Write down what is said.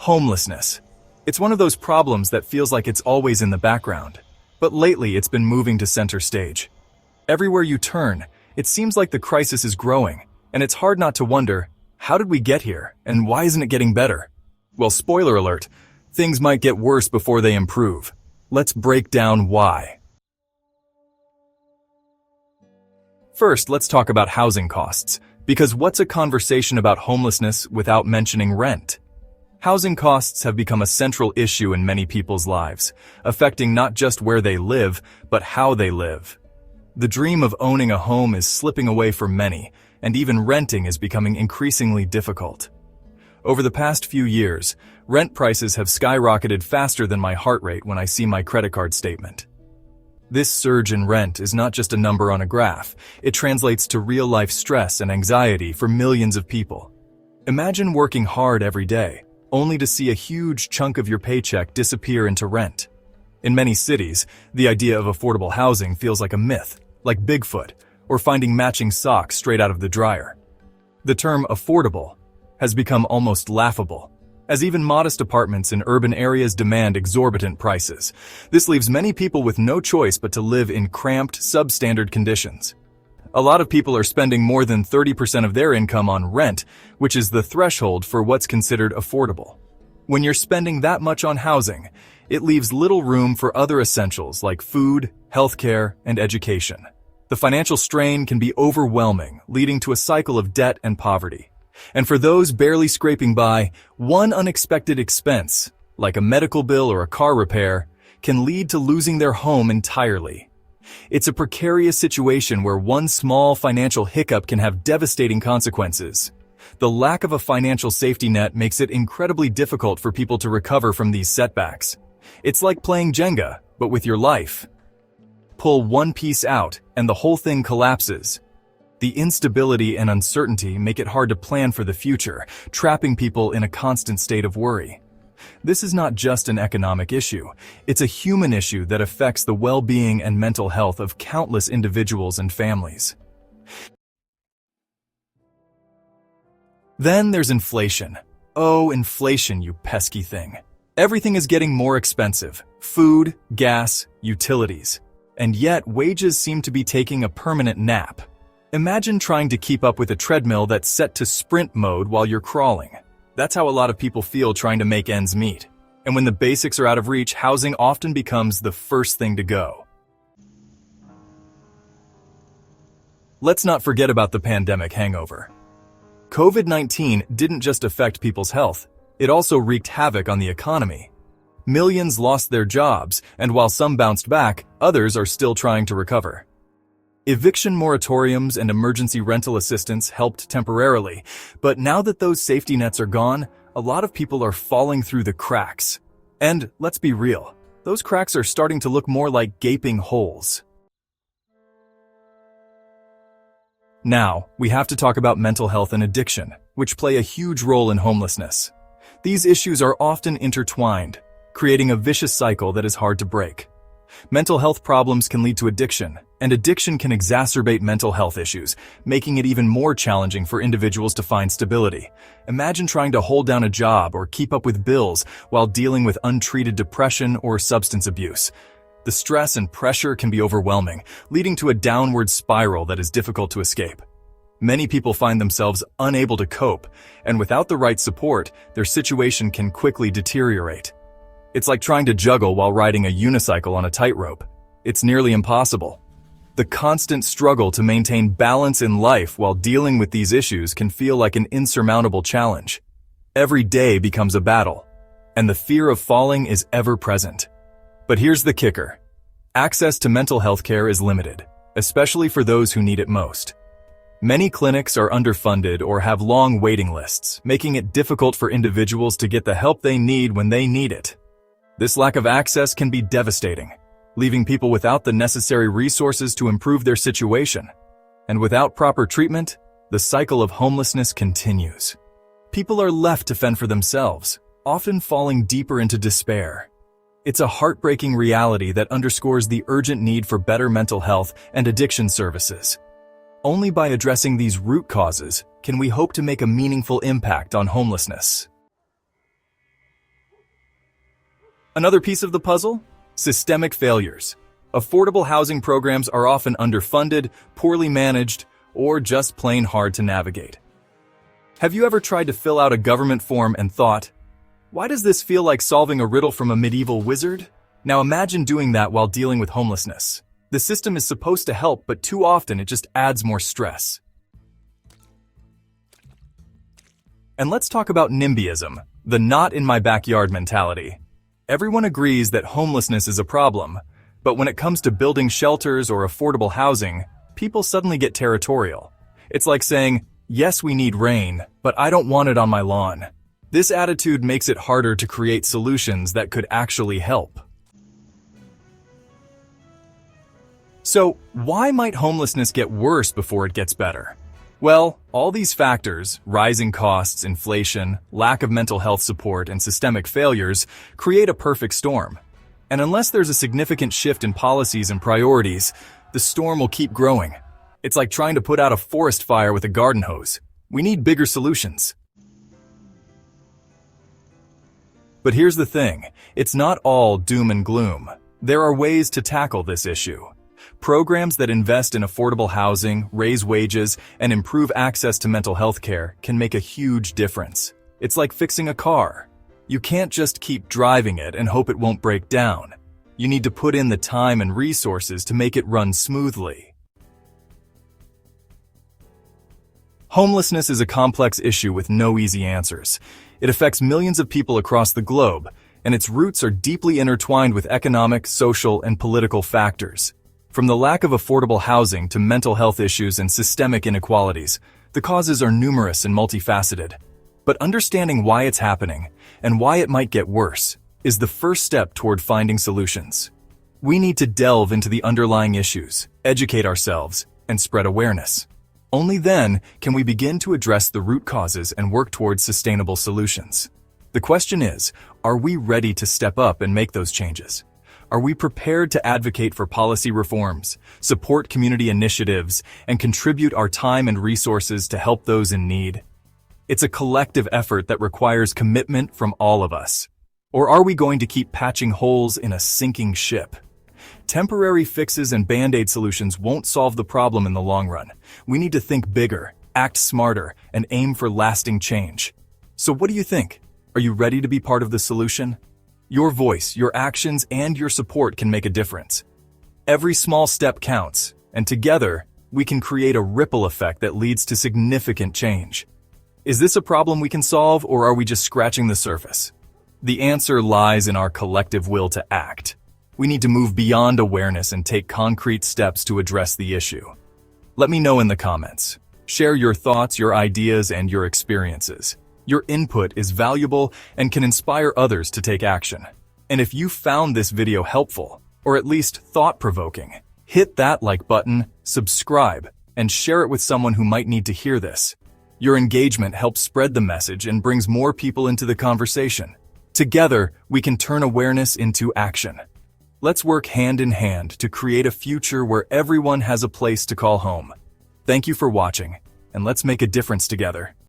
Homelessness. It's one of those problems that feels like it's always in the background, but lately it's been moving to center stage. Everywhere you turn, it seems like the crisis is growing, and it's hard not to wonder, how did we get here, and why isn't it getting better? Well, spoiler alert, things might get worse before they improve. Let's break down why. First, let's talk about housing costs, because what's a conversation about homelessness without mentioning rent? Housing costs have become a central issue in many people's lives, affecting not just where they live, but how they live. The dream of owning a home is slipping away for many, and even renting is becoming increasingly difficult. Over the past few years, rent prices have skyrocketed faster than my heart rate when I see my credit card statement. This surge in rent is not just a number on a graph, it translates to real-life stress and anxiety for millions of people. Imagine working hard every day, only to see a huge chunk of your paycheck disappear into rent. In many cities, the idea of affordable housing feels like a myth, like Bigfoot, or finding matching socks straight out of the dryer. The term affordable has become almost laughable, as even modest apartments in urban areas demand exorbitant prices. This leaves many people with no choice but to live in cramped, substandard conditions. A lot of people are spending more than 30% of their income on rent, which is the threshold for what's considered affordable. When you're spending that much on housing, it leaves little room for other essentials like food, healthcare, and education. The financial strain can be overwhelming, leading to a cycle of debt and poverty. And for those barely scraping by, one unexpected expense, like a medical bill or a car repair, can lead to losing their home entirely. It's a precarious situation where one small financial hiccup can have devastating consequences. The lack of a financial safety net makes it incredibly difficult for people to recover from these setbacks. It's like playing Jenga, but with your life. Pull one piece out, and the whole thing collapses. The instability and uncertainty make it hard to plan for the future, trapping people in a constant state of worry. This is not just an economic issue, it's a human issue that affects the well-being and mental health of countless individuals and families. Then there's inflation. Oh, inflation, you pesky thing. Everything is getting more expensive: food, gas, utilities. And yet, wages seem to be taking a permanent nap. Imagine trying to keep up with a treadmill that's set to sprint mode while you're crawling. That's how a lot of people feel trying to make ends meet. And when the basics are out of reach, housing often becomes the first thing to go. Let's not forget about the pandemic hangover. COVID-19 didn't just affect people's health, it also wreaked havoc on the economy. Millions lost their jobs, and while some bounced back, others are still trying to recover. Eviction moratoriums and emergency rental assistance helped temporarily, but now that those safety nets are gone, a lot of people are falling through the cracks. And let's be real, those cracks are starting to look more like gaping holes. Now, we have to talk about mental health and addiction, which play a huge role in homelessness. These issues are often intertwined, creating a vicious cycle that is hard to break. Mental health problems can lead to addiction, and addiction can exacerbate mental health issues, making it even more challenging for individuals to find stability. Imagine trying to hold down a job or keep up with bills while dealing with untreated depression or substance abuse. The stress and pressure can be overwhelming, leading to a downward spiral that is difficult to escape. Many people find themselves unable to cope, and without the right support, their situation can quickly deteriorate. It's like trying to juggle while riding a unicycle on a tightrope. It's nearly impossible. The constant struggle to maintain balance in life while dealing with these issues can feel like an insurmountable challenge. Every day becomes a battle, and the fear of falling is ever present. But here's the kicker. Access to mental health care is limited, especially for those who need it most. Many clinics are underfunded or have long waiting lists, making it difficult for individuals to get the help they need when they need it. This lack of access can be devastating, leaving people without the necessary resources to improve their situation. And without proper treatment, the cycle of homelessness continues. People are left to fend for themselves, often falling deeper into despair. It's a heartbreaking reality that underscores the urgent need for better mental health and addiction services. Only by addressing these root causes can we hope to make a meaningful impact on homelessness. Another piece of the puzzle? Systemic failures. Affordable housing programs are often underfunded, poorly managed, or just plain hard to navigate. Have you ever tried to fill out a government form and thought, why does this feel like solving a riddle from a medieval wizard? Now imagine doing that while dealing with homelessness. The system is supposed to help, but too often it just adds more stress. And let's talk about NIMBYism, the not in my backyard mentality. Everyone agrees that homelessness is a problem, but when it comes to building shelters or affordable housing, people suddenly get territorial. It's like saying, yes, we need rain, but I don't want it on my lawn. This attitude makes it harder to create solutions that could actually help. So, why might homelessness get worse before it gets better? Well, all these factors, rising costs, inflation, lack of mental health support, and systemic failures, create a perfect storm. And unless there's a significant shift in policies and priorities, the storm will keep growing. It's like trying to put out a forest fire with a garden hose. We need bigger solutions. But here's the thing, it's not all doom and gloom. There are ways to tackle this issue. Programs that invest in affordable housing, raise wages, and improve access to mental health care can make a huge difference. It's like fixing a car. You can't just keep driving it and hope it won't break down. You need to put in the time and resources to make it run smoothly. Homelessness is a complex issue with no easy answers. It affects millions of people across the globe, and its roots are deeply intertwined with economic, social, and political factors. From the lack of affordable housing to mental health issues and systemic inequalities, the causes are numerous and multifaceted. But understanding why it's happening and why it might get worse is the first step toward finding solutions. We need to delve into the underlying issues, educate ourselves, and spread awareness. Only then can we begin to address the root causes and work towards sustainable solutions. The question is, are we ready to step up and make those changes? Are we prepared to advocate for policy reforms, support community initiatives, and contribute our time and resources to help those in need? It's a collective effort that requires commitment from all of us. Or are we going to keep patching holes in a sinking ship? Temporary fixes and band-aid solutions won't solve the problem in the long run. We need to think bigger, act smarter, and aim for lasting change. So what do you think? Are you ready to be part of the solution? Your voice, your actions, and your support can make a difference. Every small step counts, and together, we can create a ripple effect that leads to significant change. Is this a problem we can solve, or are we just scratching the surface? The answer lies in our collective will to act. We need to move beyond awareness and take concrete steps to address the issue. Let me know in the comments. Share your thoughts, your ideas, and your experiences. Your input is valuable and can inspire others to take action. And if you found this video helpful, or at least thought-provoking, hit that like button, subscribe, and share it with someone who might need to hear this. Your engagement helps spread the message and brings more people into the conversation. Together, we can turn awareness into action. Let's work hand in hand to create a future where everyone has a place to call home. Thank you for watching, and let's make a difference together.